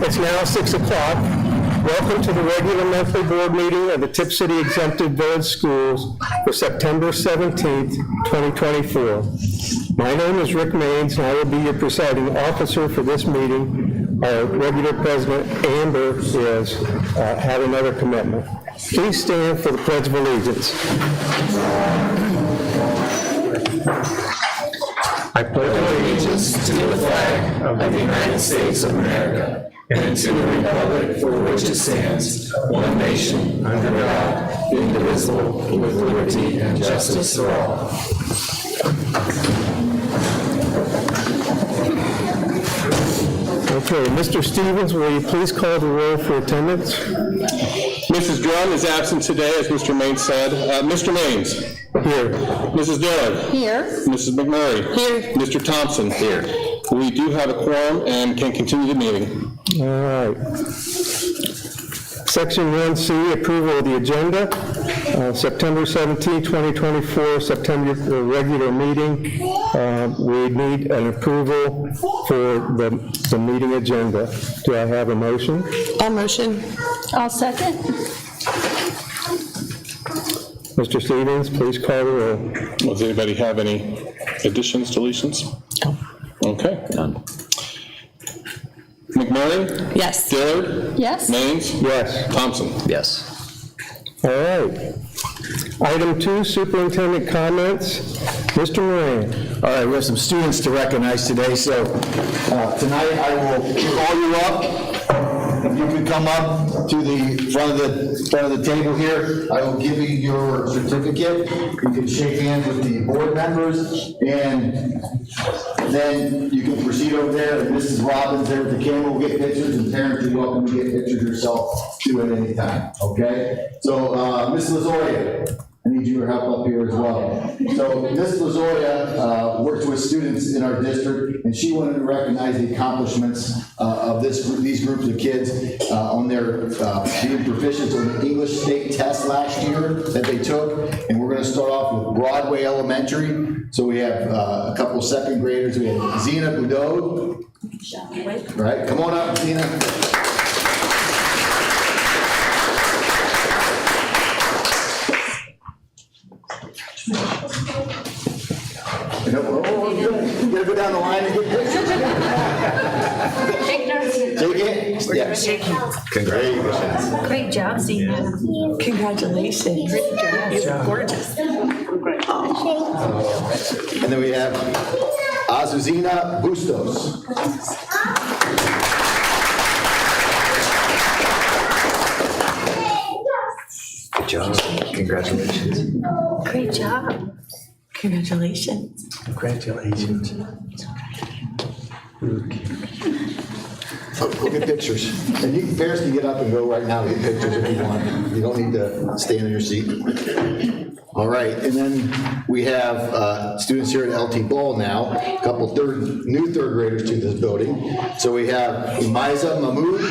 It's now 6 o'clock. Welcome to the regular monthly board meeting of the Tipp City Exempted Village Schools for September 17th, 2024. My name is Rick Maines, and I will be your presiding officer for this meeting. Our regular president, Amber, had another commitment. Please stand for the Pledge of Allegiance. I pledge allegiance to the flag of the United States of America and to the republic for which it stands, one nation, under God, indivisible, with liberty and justice for all. Okay, Mr. Stevens, will you please call the roll for attendance? Mrs. Drum is absent today, as Mr. Maines said. Mr. Maines? Here. Mrs. Dillard? Here. Mrs. McMurray? Here. Mr. Thompson? Here. We do have a quorum and can continue the meeting. All right. Section 1C, approval of the agenda. September 17, 2024, September regular meeting. We need an approval for the meeting agenda. Do I have a motion? I'll motion. I'll second. Mr. Stevens, please call the roll. Does anybody have any additions, deletions? No. Okay. None. McMurray? Yes. Dillard? Yes. Maines? Yes. Thompson? Yes. All right. Item 2, superintendent comments. Mr. Moran. All right, we have some students to recognize today, so tonight I will call you up. If you could come up to the front of the table here, I will give you your certificate. You can shake hands with the board members, and then you can proceed over there. And Mrs. Robbins there with the camera will get pictures, and parents, you're welcome to get pictures yourself too at any time, okay? So, Ms. Lazoya, I need your help up here as well. So Ms. Lazoya works with students in our district, and she wanted to recognize the accomplishments of these groups of kids on their being proficient on the English state test last year that they took. And we're going to start off with Broadway Elementary. So we have a couple second graders. We have Zena Boudot. All right, come on up, Zena. You gotta go down the line and get pictures. Take it? Yes. Congratulations. Great job, Zena. Congratulations. Great job. You're gorgeous. And then we have Azuzina Bustos. Good job. Congratulations. Great job. Congratulations. Congratulations. Go get pictures. And you parents can get up and go right now and get pictures if you want. You don't need to stand in your seat. All right, and then we have students here at LT Ball now, a couple new third graders to this building. So we have Imiza Mahmood.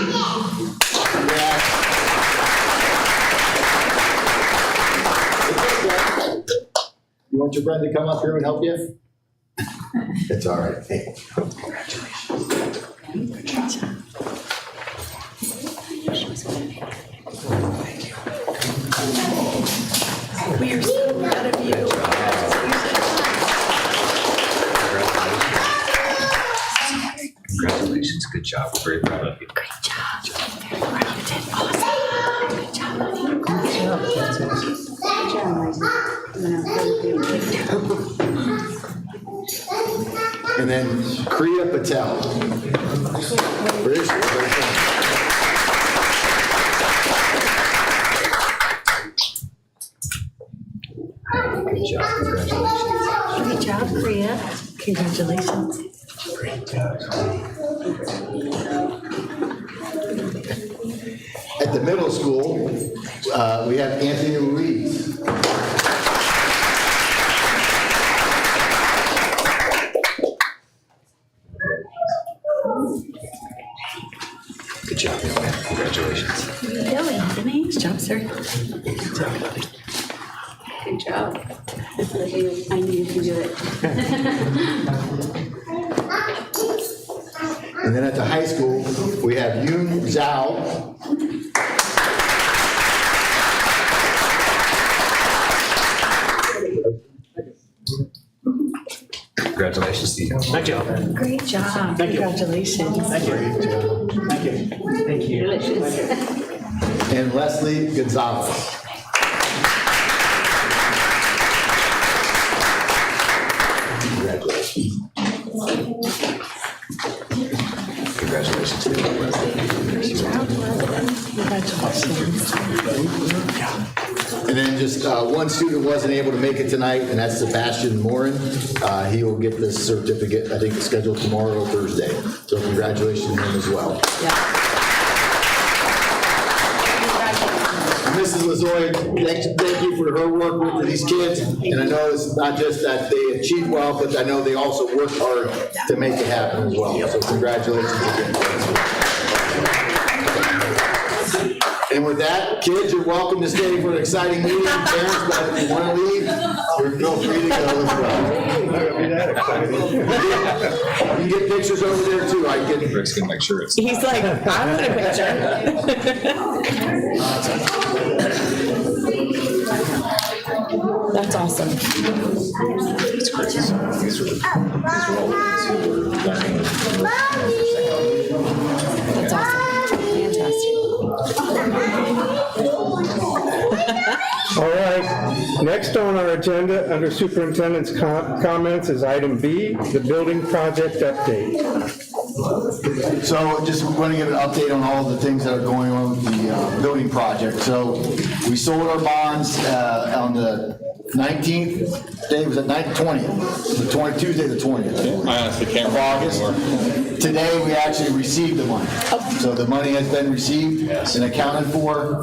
You want your friend to come up here and help you? It's all right. Hey, congratulations. Good job. We are so proud of you. Congratulations. Good job. We're very proud of you. Great job. Very proud. You did awesome. Good job. Good job. And then Kriya Patel. Where is she? Good job. Congratulations. Great job, Kriya. Congratulations. Great job. At the middle school, we have Anthony Ruiz. Good job, young man. Congratulations. What are you doing, Anthony? Good job, sir. Good job, buddy. Good job. I knew you could do it. And then at the high school, we have Yoon Zhao. Congratulations to you. Great job. Congratulations. Thank you. And Leslie Gonzalez. Congratulations to you. And then just one student wasn't able to make it tonight, and that's Sebastian Morin. He will get this certificate, I think, scheduled tomorrow or Thursday. So congratulations to him as well. Mrs. Lazoy, thank you for her work with these kids. And I know it's not just that they achieve well, but I know they also work hard to make it happen as well. So congratulations again. And with that, kids, you're welcome to stay for an exciting meeting. Parents, but if you want to leave, you're feel free to go as well. You can get pictures over there too. I can. Rick's gonna make sure it's. He's like, I want a picture. That's awesome. It's crazy. These are all the ones who were learning. That's awesome. Fantastic. All right, next on our agenda, under superintendent's comments, is item B, the building project update. So just want to give an update on all the things that are going on with the building project. So we sold our bonds on the 19th, day was at 20th, Tuesday the 20th. I honestly can't Of August. Today, we actually received the money. So the money has been received and accounted for,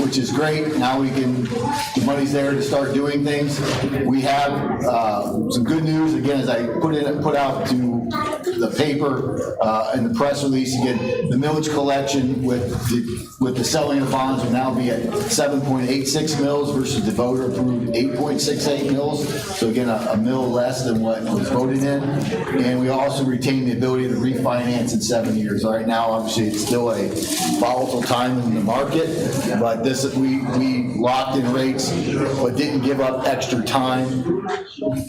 which is great. Now the money's there to start doing things. We have some good news, again, as I put out to the paper and the press release, again, the millage collection with the selling of bonds will now be at 7.86 mils versus the voter approved 8.68 mils. So again, a mill less than what was voted in. And we also retain the ability to refinance in 7 years. All right, now, obviously, it's still a volatile time in the market, but we locked in rates, but didn't give up extra time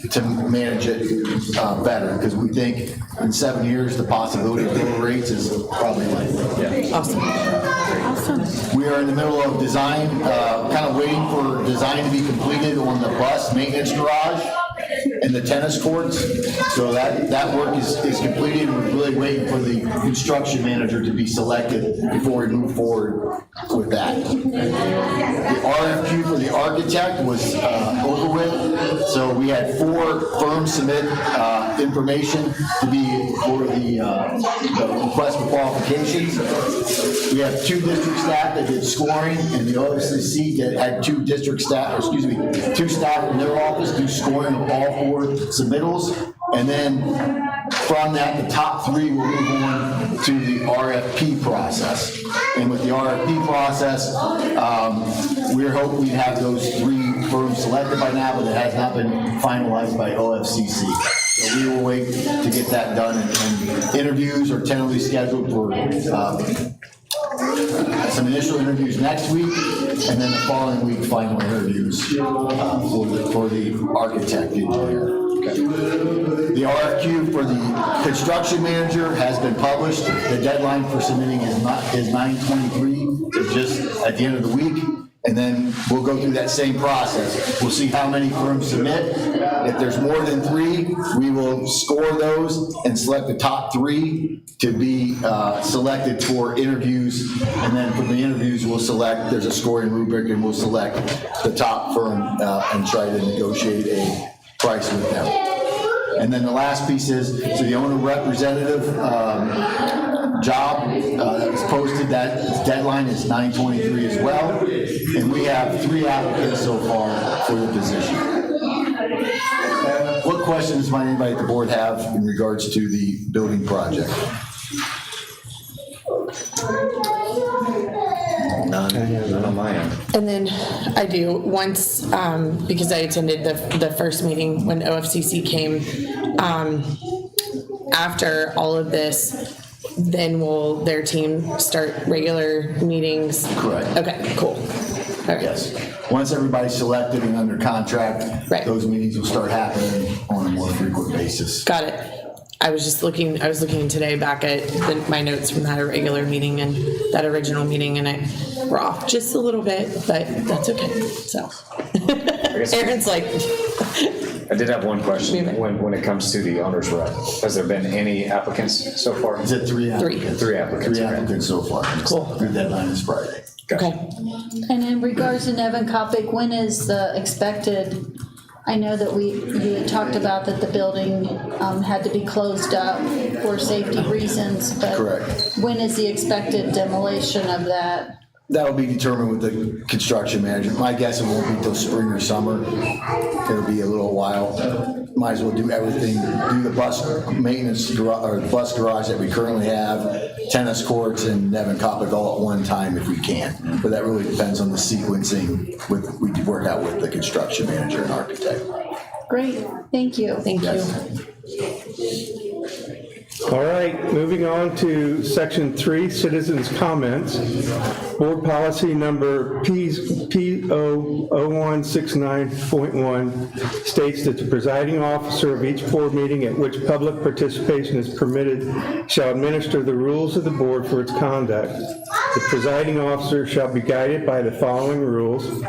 to manage it better, because we think in 7 years, the possibility of lower rates is probably likely. Awesome. We are in the middle of design, kind of waiting for design to be completed on the bus maintenance garage and the tennis courts. So that work is completed. We're really waiting for the construction manager to be selected before we move forward with that. The RFQ for the architect was over with. So we had 4 firms submit information to be for the request for qualifications. We have 2 district staff that did scoring, and the OFCC that had 2 staff in their office do scoring of all 4 submittals. And then from that, the top 3 will move on to the RFP process. And with the RFP process, we're hoping we have those 3 firms selected by now, but it has not been finalized by OFCC. So we will wait to get that done, and interviews are tentatively scheduled for some initial interviews next week, and then the following week, final interviews for the architect engineer. The RFQ for the construction manager has been published. The deadline for submitting is 9/23, so just at the end of the week. And then we'll go through that same process. We'll see how many firms submit. If there's more than 3, we will score those and select the top 3 to be selected for interviews. And then from the interviews, there's a scoring rubric, and we'll select the top firm and try to negotiate a price with them. And then the last piece is, so the owner representative job that was posted, that deadline is 9/23 as well. And we have 3 applicants so far for the position. What questions might anybody at the board have in regards to the building project? None on my end. And then I do, once, because I attended the first meeting when OFCC came, after all of this, then will their team start regular meetings? Correct. Okay, cool. All right. Yes. Once everybody's selected and under contract, Right. those meetings will start happening on a more frequent basis. Got it. I was looking today back at my notes from that irregular meeting and that original meeting, and we're off just a little bit, but that's okay. So Aaron's like, I did have one question. Maybe. When it comes to the owner's rep, has there been any applicants so far? Is it three applicants? Three applicants. Three okay. applicants so far. Cool. The deadline is Friday. Gotcha. okay. And in regards to Nevin Kopic, when is the expected, I know that you had talked about that the building had to be closed up for safety reasons, but Correct. when is the expected demolition of that? That'll be determined with the construction manager. My guess it won't be till spring or summer. It'll be a little while. Might as well do everything, do the bus maintenance or the bus garage that we currently have, tennis courts and Nevin Kopic all at one time if we can. But that really depends on the sequencing we work out with the construction manager and architect. Great, thank you. Thank you. All right, moving on to section 3, citizens' comments. Board policy number P0169.1 states that the presiding officer of each board meeting at which public participation is permitted shall administer the rules of the board for its conduct. The presiding officer shall be guided by the following rules.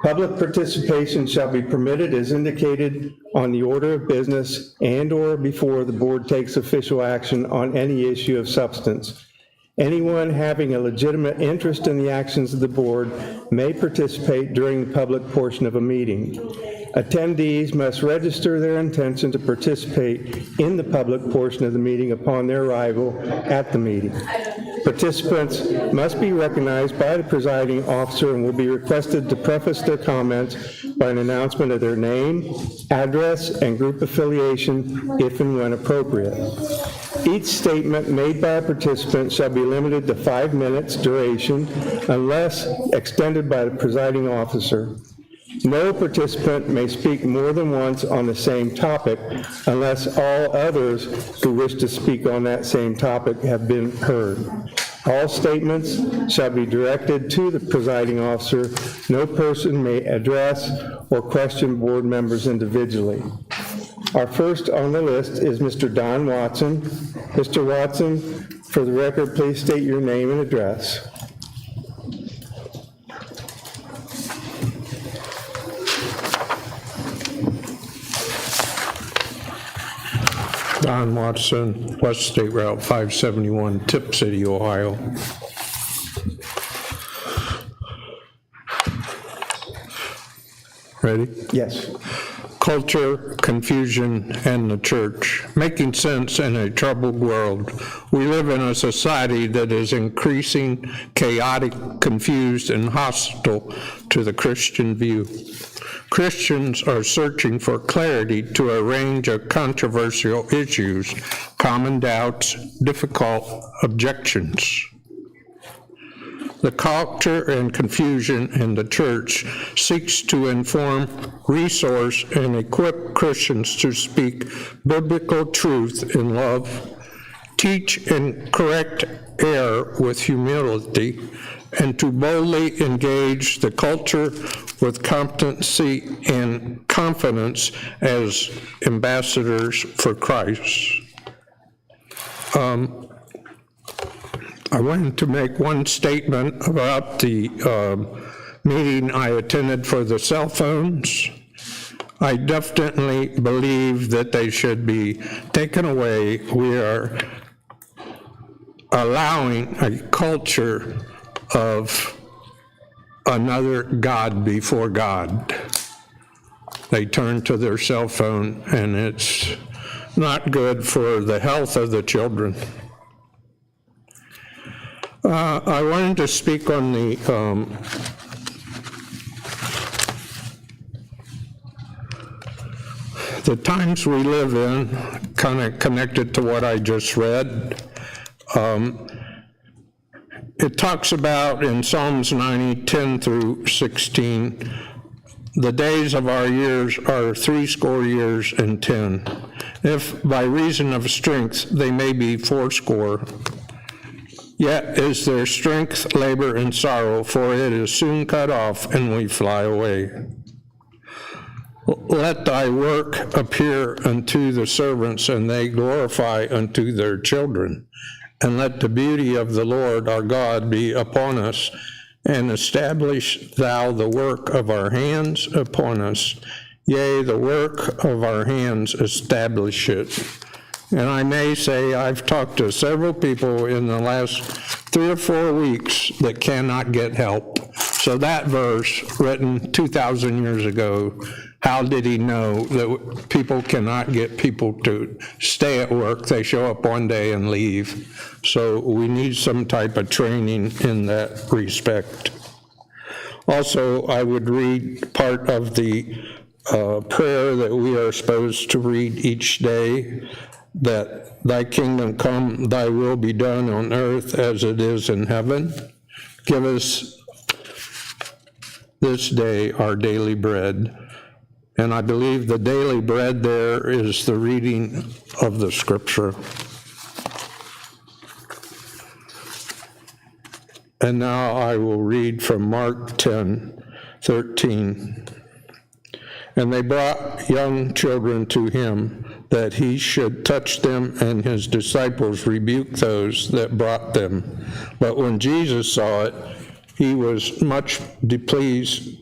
Public participation shall be permitted as indicated on the order of business and/or before the board takes official action on any issue of substance. Anyone having a legitimate interest in the actions of the board may participate during the public portion of a meeting. Attendees must register their intention to participate in the public portion of the meeting upon their arrival at the meeting. Participants must be recognized by the presiding officer and will be requested to preface their comments by an announcement of their name, address, and group affiliation if and when appropriate. Each statement made by a participant shall be limited to 5 minutes duration unless extended by the presiding officer. No participant may speak more than once on the same topic unless all others who wish to speak on that same topic have been heard. All statements shall be directed to the presiding officer. No person may address or question board members individually. Our first on the list is Mr. Don Watson. Mr. Watson, for the record, please state your name and address. Don Watson, West State Route 571, Tipp City, Ohio. Ready? Yes. Culture, confusion, and the church. Making sense in a troubled world. We live in a society that is increasing, chaotic, confused, and hostile to the Christian view. Christians are searching for clarity to a range of controversial issues, common doubts, difficult objections. The culture and confusion in the church seeks to inform, resource, and equip Christians to speak biblical truth in love, teach and correct error with humility, and to boldly engage the culture with competency and confidence as ambassadors for Christ. I wanted to make one statement about the meeting I attended for the cell phones. I definitely believe that they should be taken away. We are allowing a culture of another God before God. They turn to their cell phone, and it's not good for the health of the children. I wanted to speak on the times we live in, kind of connected to what I just read. It talks about in Psalms 90, 10 through 16, the days of our years are 80 years and 10, if by reason of strength they may be fourscore. Yet is their strength labor and sorrow, for it is soon cut off, and we fly away. Let thy work appear unto the servants, and they glorify unto their children. And let the beauty of the Lord our God be upon us, and establish thou the work of our hands upon us. Yea, the work of our hands establish it. And I may say I've talked to several people in the last 3 or 4 weeks that cannot get help. So that verse, written 2,000 years ago, how did he know that people cannot get people to stay at work? They show up one day and leave. So we need some type of training in that respect. Also, I would read part of the prayer that we are supposed to read each day, that thy kingdom come, thy will be done on earth as it is in heaven. Give us this day our daily bread. And I believe the daily bread there is the reading of the scripture. And now I will read from Mark 10:13. And they brought young children to him, that he should touch them, and his disciples rebuked those that brought them. But when Jesus saw it, he was much displeased,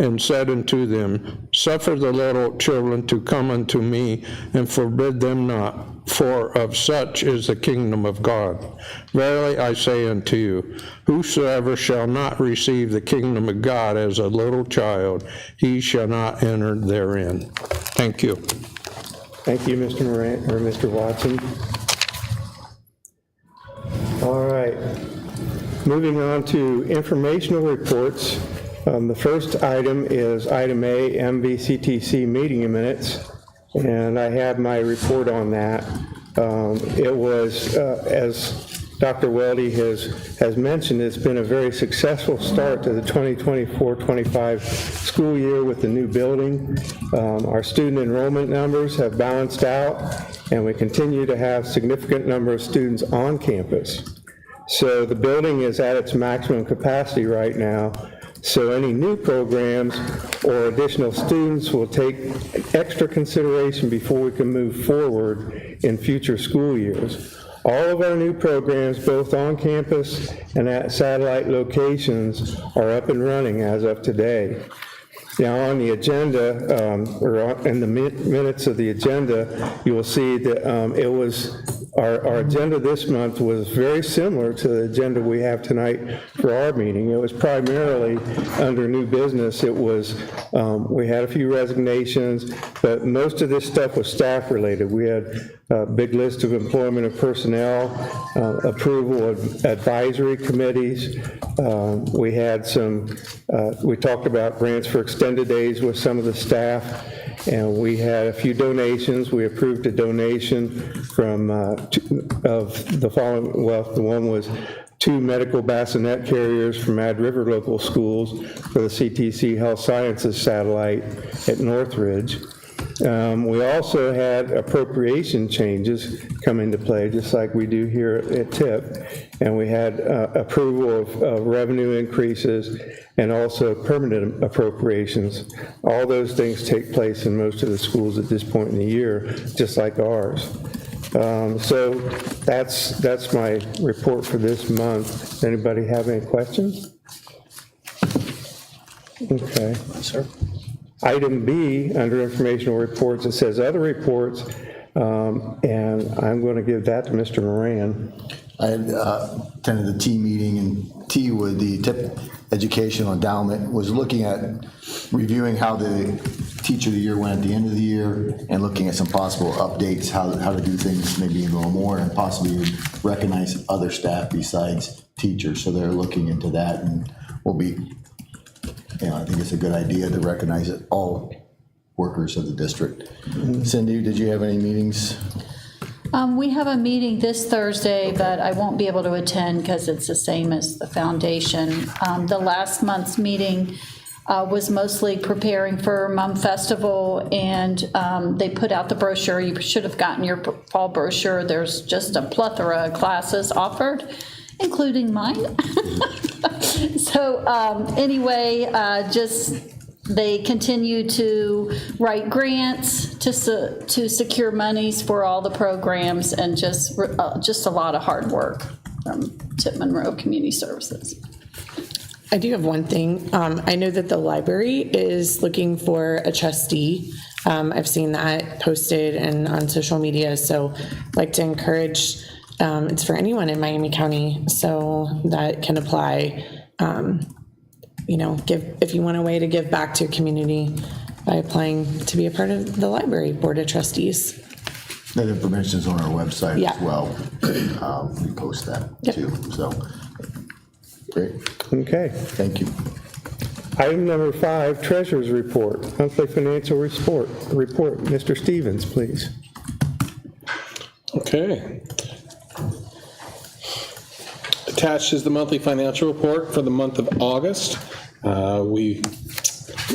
and said unto them, Suffer the little children to come unto me, and forbid them not, for of such is the kingdom of God. Verily I say unto you, whosoever shall not receive the kingdom of God as a little child, he shall not enter therein. Thank you. Thank you, Mr. Moran, or Mr. Watson. All right. Moving on to informational reports. The first item is item A, MVCTC meeting minutes, and I have my report on that. It was, as Dr. Weldy has mentioned, it's been a very successful start to the 2024-25 school year with the new building. Our student enrollment numbers have balanced out, and we continue to have significant number of students on campus. So the building is at its maximum capacity right now, so any new programs or additional students will take extra consideration before we can move forward in future school years. All of our new programs, both on campus and at satellite locations, are up and running as of today. Now, on the agenda, or in the minutes of the agenda, you will see that it was, our agenda this month was very similar to the agenda we have tonight for our meeting. It was primarily under new business. It was, we had a few resignations, but most of this stuff was staff related. We had a big list of employment of personnel, approval of advisory committees. We had some, we talked about grants for extended days with some of the staff, and we had a few donations. We approved a donation from, of the following, well, the one was 2 medical bassinet carriers from Ad River Local Schools for the CTC Health Sciences satellite at Northridge. We also had appropriation changes come into play, just like we do here at Tipp, and we had approval of revenue increases and also permanent appropriations. All those things take place in most of the schools at this point in the year, just like ours. So that's my report for this month. Anybody have any questions? Okay. Sir. Item B, under informational reports, it says other reports, and I'm going to give that to Mr. Moran. I had attended the T meeting, and T with the Tipp Educational Endowment was looking at reviewing how the Teacher of the Year went at the end of the year and looking at some possible updates, how to do things maybe a little more and possibly recognize other staff besides teachers. So they're looking into that, and we'll be, I think it's a good idea to recognize it, all workers of the district. Cindy, did you have any meetings? We have a meeting this Thursday, but I won't be able to attend because it's the same as the foundation. The last month's meeting, was mostly preparing for Mum Festival, and they put out the brochure. You should have gotten your fall brochure. There's just a plethora of classes offered, including mine. So anyway, they continue to write grants to secure monies for all the programs, and just a lot of hard work from Tipp Monroe Community Services. I do have one thing. I know that the library is looking for a trustee. I've seen that posted and on social media, so I'd like to encourage, it's for anyone in Miami County, so that can apply. If you want a way to give back to a community by applying to be a part of the library board of trustees. That information's on our website Yeah. as well. We post that Yep. too, so. Great, Okay. thank you. Item number 5, Treasurer's Report, Monthly Financial Report. Mr. Stevens, please. Okay. Attached is the monthly financial report for the month of August. We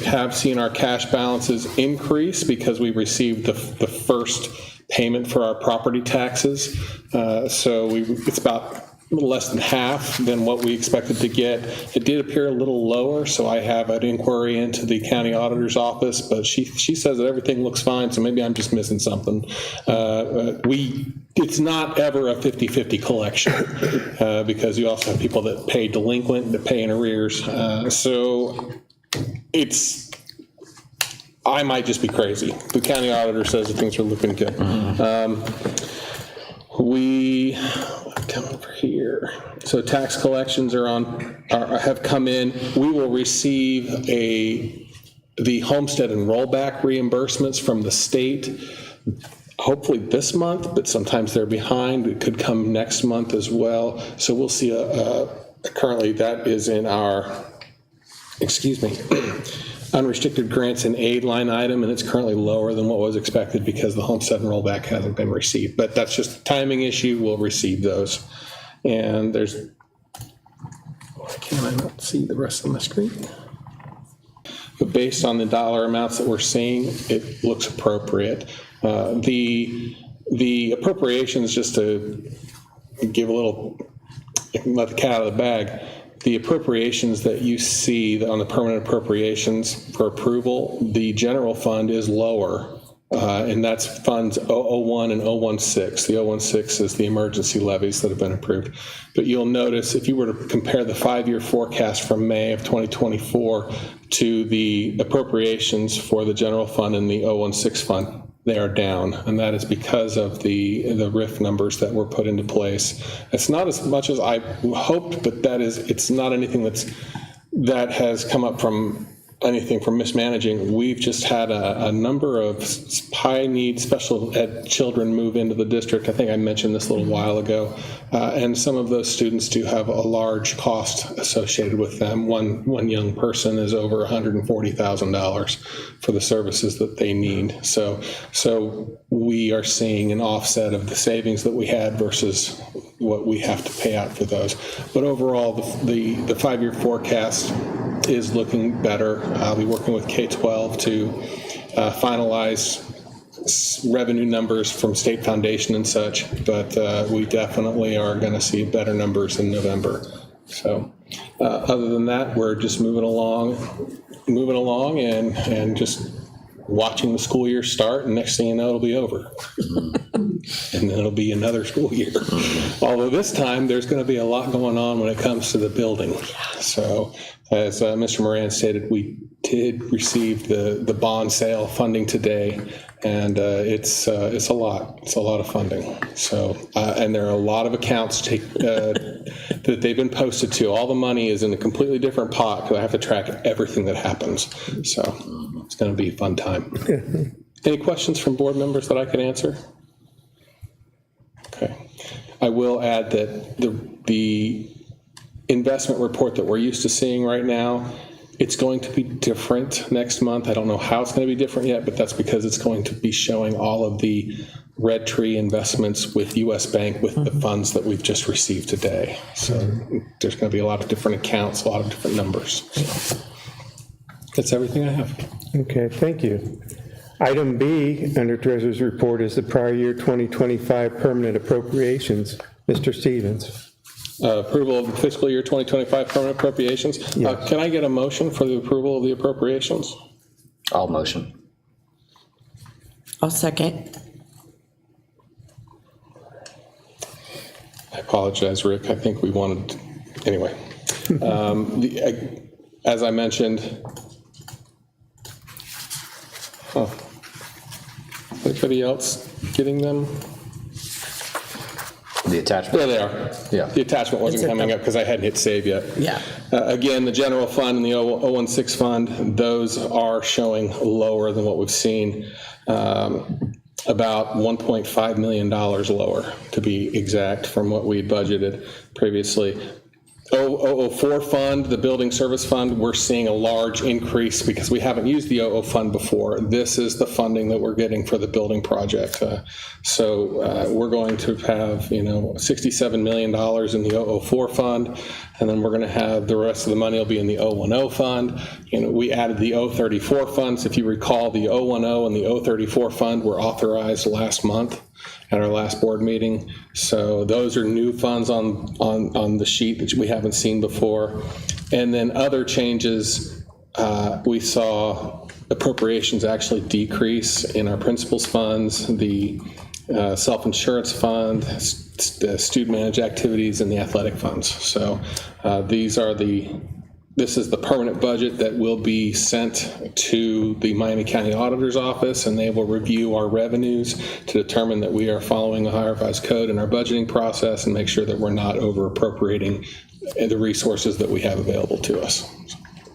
have seen our cash balances increase because we received the first payment for our property taxes. It's about a little less than half than what we expected to get. It did appear a little lower, so I have an inquiry into the county auditor's office, but she says that everything looks fine, so maybe I'm just missing something. It's not ever a 50-50 collection because you also have people that pay delinquent, that pay in arrears. I might just be crazy. The county auditor says that things are looking good. Come over here. So tax collections have come in. We will receive the homestead and rollback reimbursements from the state, hopefully this month, but sometimes they're behind. It could come next month as well. So we'll see. Currently, that is in our, unrestricted grants and aid line item, and it's currently lower than what was expected because the homestead and rollback hasn't been received. But that's just a timing issue. We'll receive those. And why can I not see the rest of my screen? But based on the dollar amounts that we're seeing, it looks appropriate. The appropriations, just to give a little, let the cat out of the bag, the appropriations that you see on the permanent appropriations for approval, the general fund is lower, and that's funds 001 and 016. The 016 is the emergency levies that have been approved. But you'll notice if you were to compare the 5-year forecast from May of 2024 to the appropriations for the general fund and the 016 fund, they are down, and that is because of the RIF numbers that were put into place. It's not as much as I hoped, but it's not anything that has come up from anything from mismanaging. We've just had a number of high-need special ed children move into the district. I think I mentioned this a little while ago, and some of those students do have a large cost associated with them. One young person is over $140,000 for the services that they need. So we are seeing an offset of the savings that we had versus what we have to pay out for those. But overall, the 5-year forecast is looking better. I'll be working with K-12 to finalize revenue numbers from State Foundation and such, but we definitely are going to see better numbers in November. So other than that, we're just moving along and just watching the school year start, and next thing you know, it'll be over. And then it'll be another school year. Although this time, there's going to be a lot going on when it comes to the building. So as Mr. Moran stated, we did receive the bond sale funding today, and it's a lot. It's a lot of funding. So and there are a lot of accounts that they've been posted to. All the money is in a completely different pot because I have to track everything that happens. So it's going to be a fun time. Any questions from board members that I could answer? Okay. I will add that the investment report that we're used to seeing right now, it's going to be different next month. I don't know how it's going to be different yet, but that's because it's going to be showing all of the Red Tree investments with U.S. Bank with the funds that we've just received today. So there's going to be a lot of different accounts, a lot of different numbers. So. That's everything I have. Okay, thank you. Item B under Treasurer's Report is the prior year 2025 permanent appropriations. Mr. Stevens. Approval of the fiscal year 2025 permanent appropriations. Yes. Can I get a motion for the approval of the appropriations? I'll motion. I'll second. I apologize, Rick. I think we wanted, anyway. As I mentioned, anybody else getting them? The attachment. There they are. Yeah. The attachment wasn't It's at coming the- up because I hadn't hit save yet. Yeah. Again, the general fund and the 016 fund, those are showing lower than what we've seen. About $1.5 million lower, to be exact, from what we budgeted previously. 004 fund, the building service fund, we're seeing a large increase because we haven't used the 00 fund before. This is the funding that we're getting for the building project. So we're going to have, $67 million in the 004 fund, and then we're going to have the rest of the money will be in the 010 fund. We added the 034 funds. If you recall, the 010 and the 034 fund were authorized last month at our last board meeting. So those are new funds on the sheet that we haven't seen before. And then other changes, we saw appropriations actually decrease in our principals funds, the self-insurance fund, the student managed activities, and the athletic funds. So this is the permanent budget that will be sent to the Miami County Auditor's Office, and they will review our revenues to determine that we are following the Higher Revised Code in our budgeting process and make sure that we're not over appropriating the resources that we have available to us.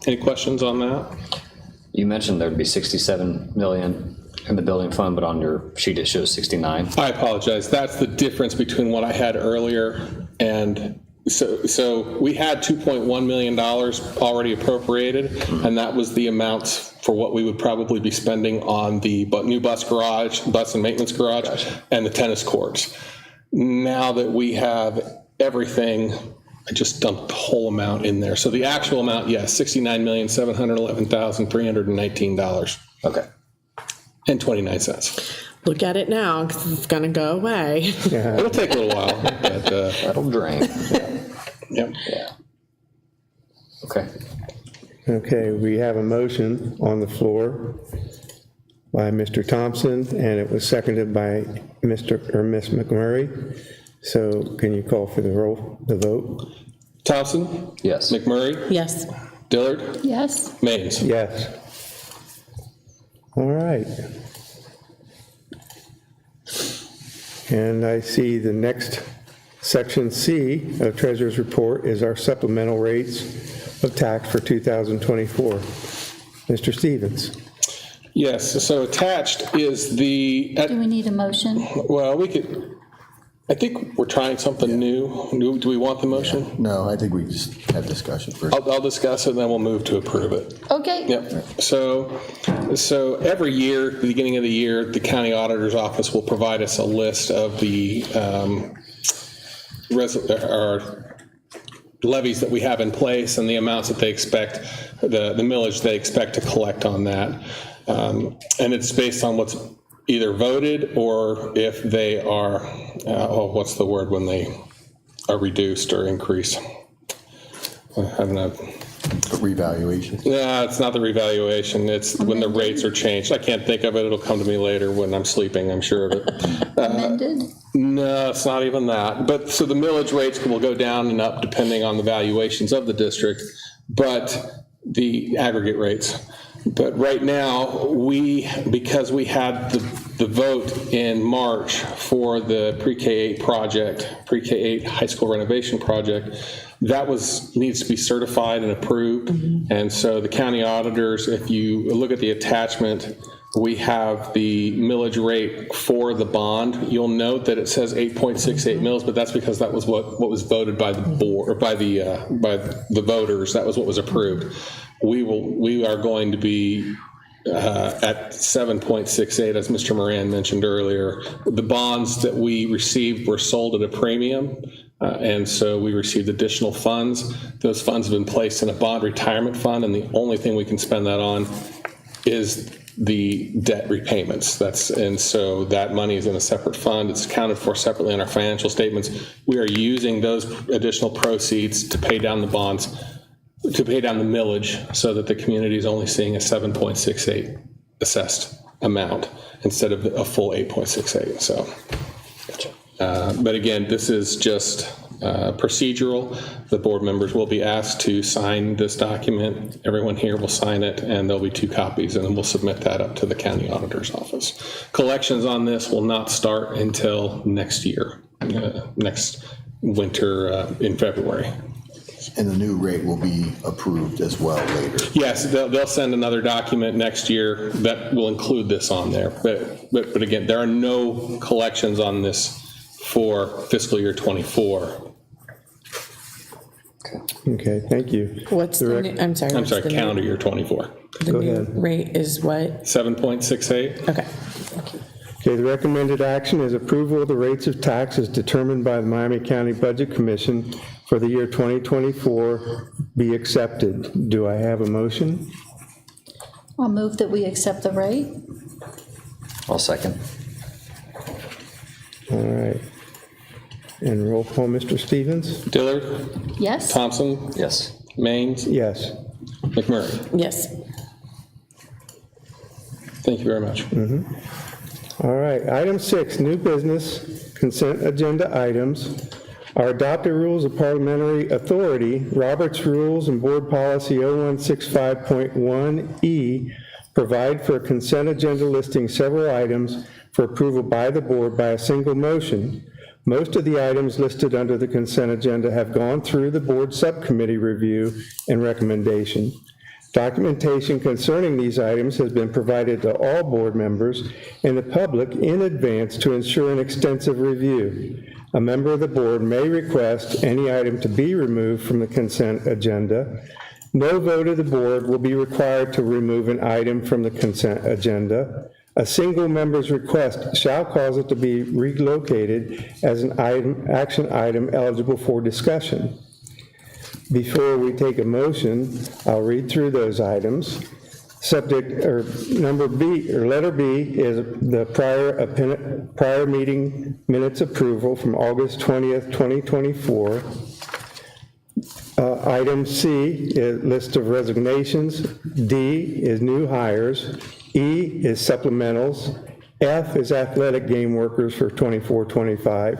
Any questions on that? You mentioned there'd be 67 million in the building fund, but on your sheet it shows 69. I apologize. That's the difference between what I had earlier and so we had $2.1 million already appropriated, and that was the amounts for what we would probably be spending on the new bus and maintenance garage, and the tennis courts. Now that we have everything, I just dumped the whole amount in there. So the actual amount, yes, $69,711,319. Okay. And 29 cents. Look at it now, because it's going to go away. It'll take a little while, but That'll drain. yep. Yeah. Okay. Okay, we have a motion on the floor by Mr. Thompson, and it was seconded by Mr. or Ms. McMurray. So can you call for the vote? Thompson? Yes. McMurray? Yes. Dillard? Yes. Maines? Yes. All right. And I see the next section C of Treasurer's Report is our supplemental rates of tax for 2024. Mr. Stevens. Yes, so attached is the, Do we need a motion? well, I think we're trying something new. Do we want the motion? No, I think we just have discussion first. I'll discuss it and then we'll move to approve it. Okay. Yep. So every year, at the beginning of the year, the county auditor's office will provide us a list of the levies that we have in place and the amounts that they expect, the millage they expect to collect on that. And it's based on what's either voted or if they are, what's the word when they are reduced or increased? I don't know. Revaluation. No, it's not the revaluation. It's when the rates are changed. I can't think of it. It'll come to me later when I'm sleeping, I'm sure of it. Amended? No, it's not even that. But so the millage rates will go down and up depending on the valuations of the district, but the aggregate rates. But right now, because we had the vote in March for the pre-K-8 project, pre-K-8 high school renovation project, that needs to be certified and approved. And so the county auditors, if you look at the attachment, we have the millage rate for the bond. You'll note that it says 8.68 mils, but that's because that was what was voted by the board, or by the voters. That was what was approved. We are going to be at 7.68, as Mr. Moran mentioned earlier. The bonds that we received were sold at a premium, And so we received additional funds. Those funds have been placed in a bond retirement fund, and the only thing we can spend that on is the debt repayments. And so that money is in a separate fund. It's accounted for separately in our financial statements. We are using those additional proceeds to pay down the bonds, to pay down the millage, so that the community is only seeing a 7.68 assessed amount instead of a full 8.68. So, but again, this is just procedural. The board members will be asked to sign this document. Everyone here will sign it, and there'll be 2 copies, and then we'll submit that up to the county auditor's office. Collections on this will not start until next year, next winter in February. And the new rate will be approved as well later. Yes, they'll send another document next year that will include this on there. But again, there are no collections on this for fiscal year '24. Okay, thank you. What's the new, I'm sorry. I'm what's sorry, the new- calendar year '24. The Go new ahead. rate is what? 7.68. Okay. Okay, the recommended action is approval of the rates of tax as determined by the Miami County Budget Commission for the year 2024 be accepted. Do I have a motion? I'll move that we accept the rate. I'll second. All right. And roll call, Mr. Stevens? Dillard, Yes? Thompson, Yes. Maines, Yes. McMurray. Yes. Thank you very much. All right, item 6, new business, consent agenda items. Our adopted rules of parliamentary authority, Robert's Rules and Board Policy 0165.1E, provide for a consent agenda listing several items for approval by the board by a single motion. Most of the items listed under the consent agenda have gone through the board subcommittee review and recommendation. Documentation concerning these items has been provided to all board members and the public in advance to ensure an extensive review. A member of the board may request any item to be removed from the consent agenda. No vote of the board will be required to remove an item from the consent agenda. A single member's request shall cause it to be relocated as an action item eligible for discussion. Before we take a motion, I'll read through those items. Subject, or number B, or letter B, is the prior meeting minutes approval from August 20th, 2024. Item C is list of resignations. D is new hires. E is supplementals. F is athletic game workers for 24-25.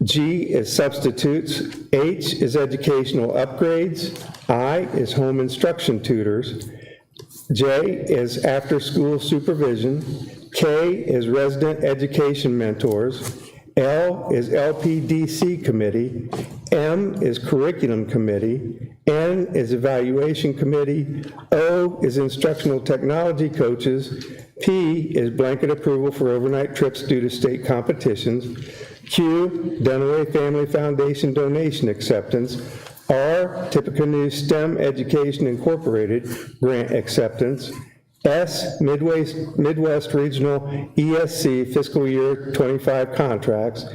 G is substitutes. H is educational upgrades. I is home instruction tutors. J is after-school supervision. K is resident education mentors. L is LPDC committee. M is curriculum committee. N is evaluation committee. O is instructional technology coaches. P is blanket approval for overnight trips due to state competitions. Q, Dunaway Family Foundation donation acceptance. R, Tippecanoe STEM Education Incorporated grant acceptance. S, Midwest Regional ESC fiscal year 25 contracts.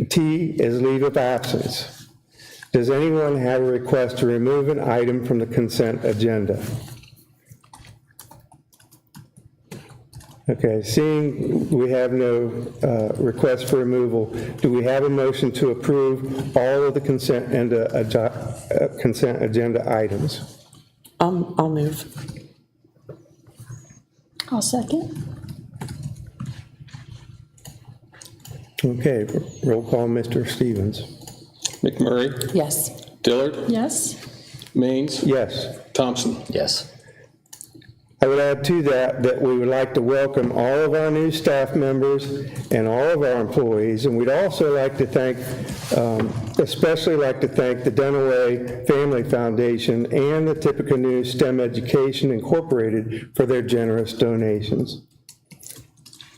T is leave of absence. Does anyone have a request to remove an item from the consent agenda? Okay, seeing we have no request for removal, do we have a motion to approve all of the consent agenda items? I'll move. I'll second. Okay, roll call, Mr. Stevens. McMurray, Yes. Dillard, Yes? Maines, Yes. Thompson. Yes. I would add to that we would like to welcome all of our new staff members and all of our employees, and we'd also like to thank, especially like to thank the Dunaway Family Foundation and the Tippecanoe STEM Education Incorporated for their generous donations.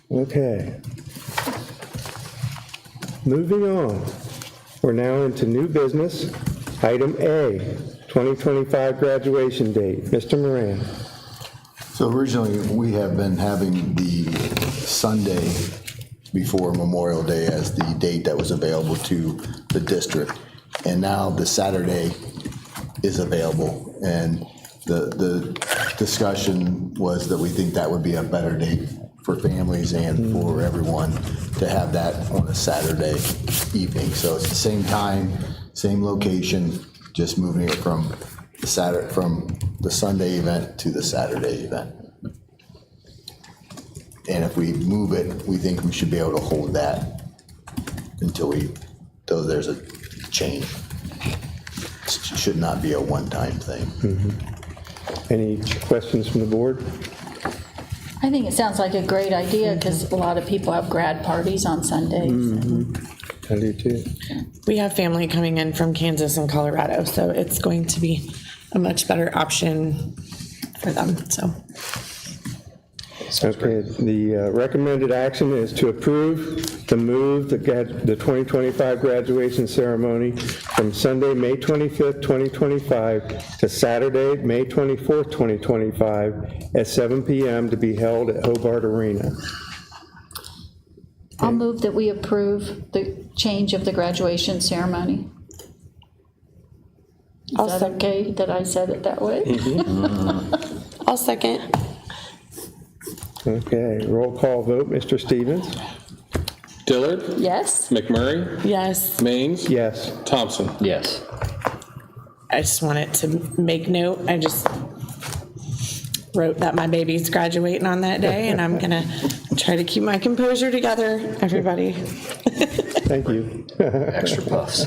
Okay. Moving on, we're now into new business. Item A, 2025 graduation date. Mr. Moran. So originally, we have been having the Sunday before Memorial Day as the date that was available to the district. And now the Saturday is available. And the discussion was that we think that would be a better date for families and for everyone to have that on a Saturday evening. So it's the same time, same location, just moving it from the Sunday event to the Saturday event. And if we move it, we think we should be able to hold that until there's a change. It should not be a one-time thing. Any questions from the board? I think it sounds like a great idea because a lot of people have grad parties on Sundays. I do too. We have family coming in from Kansas and Colorado, so it's going to be a much better option for them, so. Okay, the recommended action is to approve the move the 2025 graduation ceremony from Sunday, May 25th, 2025 to Saturday, May 24th, 2025 at 7 p.m. to be held at Hobart Arena. I'll move that we approve the change of the graduation ceremony. Is that okay that I said it that way? I'll second. Okay, roll call vote, Mr. Stevens? Dillard, Yes? McMurray, Yes, Maines, Yes. Thompson. Yes. I just wanted to make note, I just wrote that my baby's graduating on that day, and I'm gonna try to keep my composure together, everybody. Thank you. Extra puffs.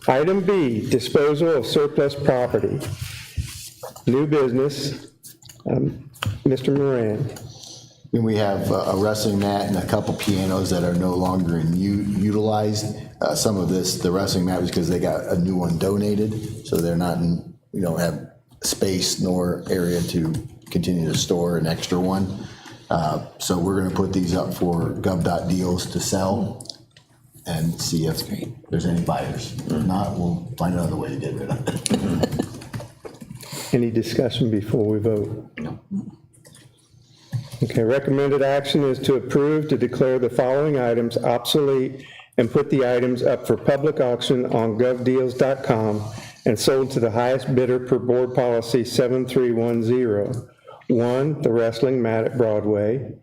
Item B, disposal of surplus property. New business, Mr. Moran. And we have a wrestling mat and a couple pianos that are no longer utilized. Some of this, the wrestling mat was because they got a new one donated, so they're not in, we don't have space nor area to continue to store an extra one. So we're gonna put these up for gov.deals to sell and see if there's any buyers. If not, we'll find another way to get rid of it. Any discussion before we vote? No. Okay, recommended action is to approve to declare the following items obsolete and put the items up for public auction on govdeals.com and sold to the highest bidder per board policy 7310. One, the wrestling mat at Broadway.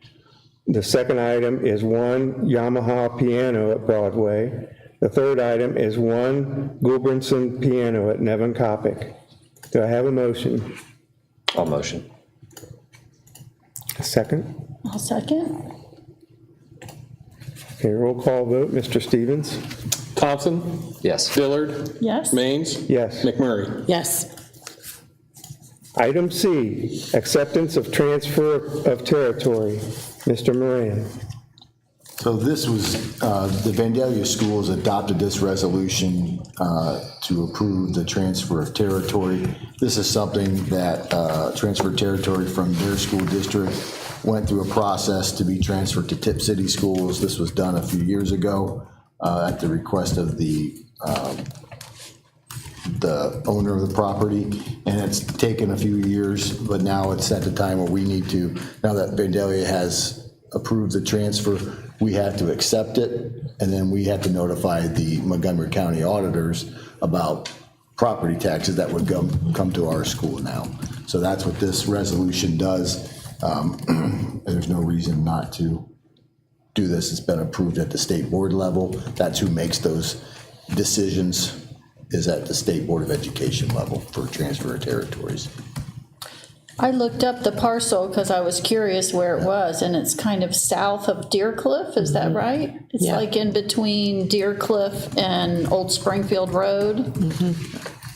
The second item is one Yamaha piano at Broadway. The third item is one Gulbranson piano at Nevin Coppic. Do I have a motion? I'll motion. A second? I'll second. Okay, roll call vote, Mr. Stevens? Thompson, Yes. Dillard, Yes? Maines, Yes. McMurray. Yes, Item C, acceptance of transfer of territory. Mr. Moran. So this was, the Vandalia schools adopted this resolution to approve the transfer of territory. This is something that transferred territory from their school district, went through a process to be transferred to Tipp City Schools. This was done a few years ago at the request of the owner of the property, and it's taken a few years, but now it's at the time where we need to, now that Vandalia has approved the transfer, we have to accept it, and then we have to notify the Montgomery County auditors about property taxes that would come to our school now. So that's what this resolution does. There's no reason not to do this. It's been approved at the state board level. That's who makes those decisions, is at the State Board of Education level for transfer of territories. I looked up the parcel because I was curious where it was, and it's kind of south of Deer Cliff, is that right? It's Yeah. like in between Deer Cliff and Old Springfield Road.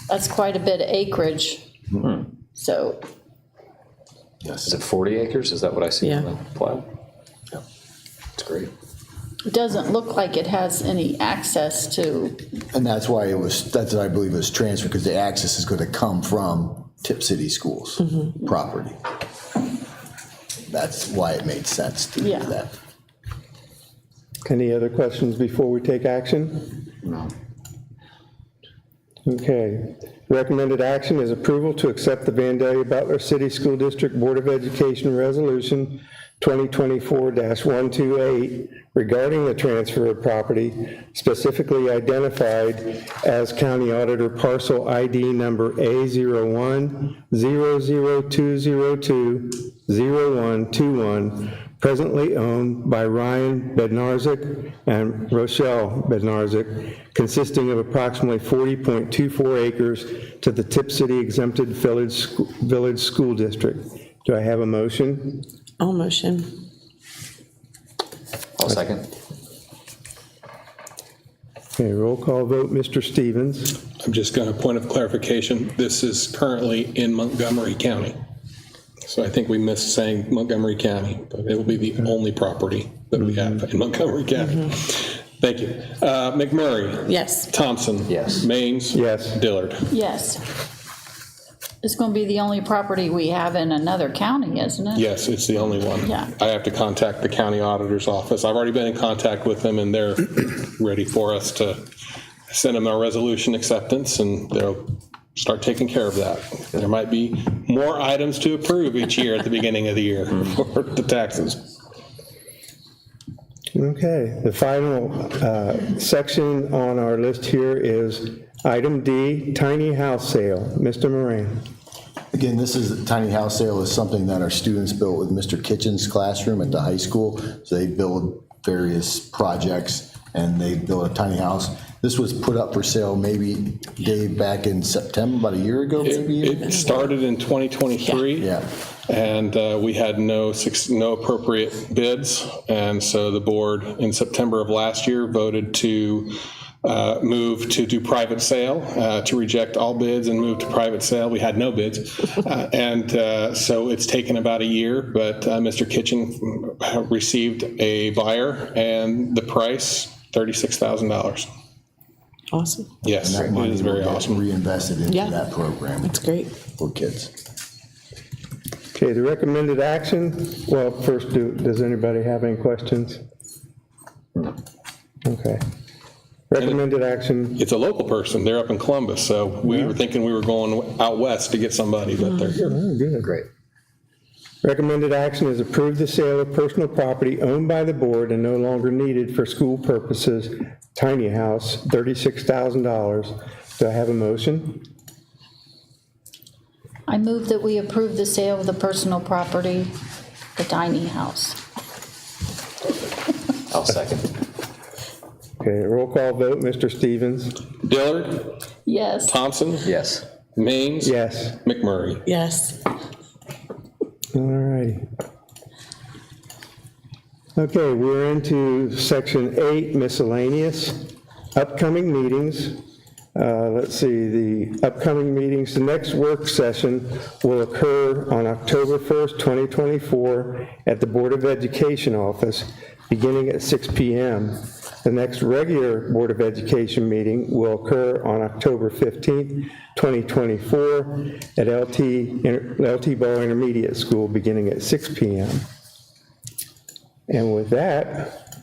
That's quite a bit of acreage. So, Yes. Is it 40 acres? Is that what I see on Yeah. the plat? Yeah. It's great. it doesn't look like it has any access to, And that's why that's what I believe it was transferred, because the access is going to come from Tipp City Schools property. That's why it made sense to do Yeah. that. Any other questions before we take action? No. Okay. Recommended action is approval to accept the Vandalia Butler City School District Board of Education Resolution 2024-128 regarding the transfer of property specifically identified as County Auditor Parcel ID number A01-00202-0121, presently owned by Ryan Bednarzik and Rochelle Bednarzik, consisting of approximately 40.24 acres to the Tipp City Exempted Village School District. Do I have a motion? All motion. I'll second. Okay, roll call vote, Mr. Stevens. I'm just going to point of clarification, this is currently in Montgomery County. So I think we missed saying Montgomery County, but it will be the only property that we have in Montgomery County. Thank you. McMurray? Yes. Thompson? Yes. Maines? Yes. Dillard? Yes. It's going to be the only property we have in another county, isn't it? Yes, it's the only one. Yeah. I have to contact the county auditor's office. I've already been in contact with them, and they're ready for us to send them our resolution acceptance, and they'll start taking care of that. There might be more items to approve each year at the beginning of the year for the taxes. Okay, the final section on our list here is item D, tiny house sale. Mr. Moran. Again, this is, a tiny house sale is something that our students built with Mr. Kitchen's classroom at the high school. So they build various projects and they build a tiny house. This was put up for sale maybe, Dave, back in September, about a year ago, maybe? It started in 2023. Yeah. And we had no appropriate bids. And so the board in September of last year voted to move to do private sale, to reject all bids and move to private sale. We had no bids. So it's taken about a year, but Mr. Kitchen received a buyer and the price, $36,000. Awesome. Yes, And that it money is will very get awesome. reinvested into Yeah. that program That's great. for kids. Okay, the recommended action, well, first, does anybody have any questions? Okay. Recommended action, It's a local person. They're up in Columbus, so we were thinking we were going out west to get somebody, but they're here. oh, good. Great. Recommended action is approve the sale of personal property owned by the board and no longer needed for school purposes, tiny house, $36,000. Do I have a motion? I move that we approve the sale of the personal property, the tiny house. I'll second. Okay, roll call vote, Mr. Stevens. Dillard, Yes. Thompson, Yes. Maines, Yes. McMurray. Yes. All righty. Okay, we're into section 8, miscellaneous. Upcoming meetings. Let's see, the upcoming meetings, the next work session will occur on October 1st, 2024 at the Board of Education office, beginning at 6 p.m. The next regular Board of Education meeting will occur on October 15th, 2024 at LT Ball Intermediate School, beginning at 6 p.m. And with that,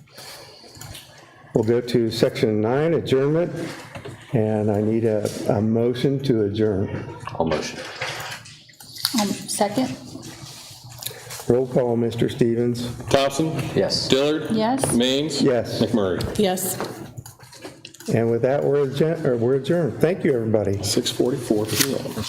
we'll go to section 9, adjournment, and I need a motion to adjourn. I'll motion. Second? Roll call, Mr. Stevens. Thompson, Yes. Dillard, Yes. Maines, Yes. McMurray. Yes. And with that, we're adjourned. Thank you, everybody. 6:44 p.m.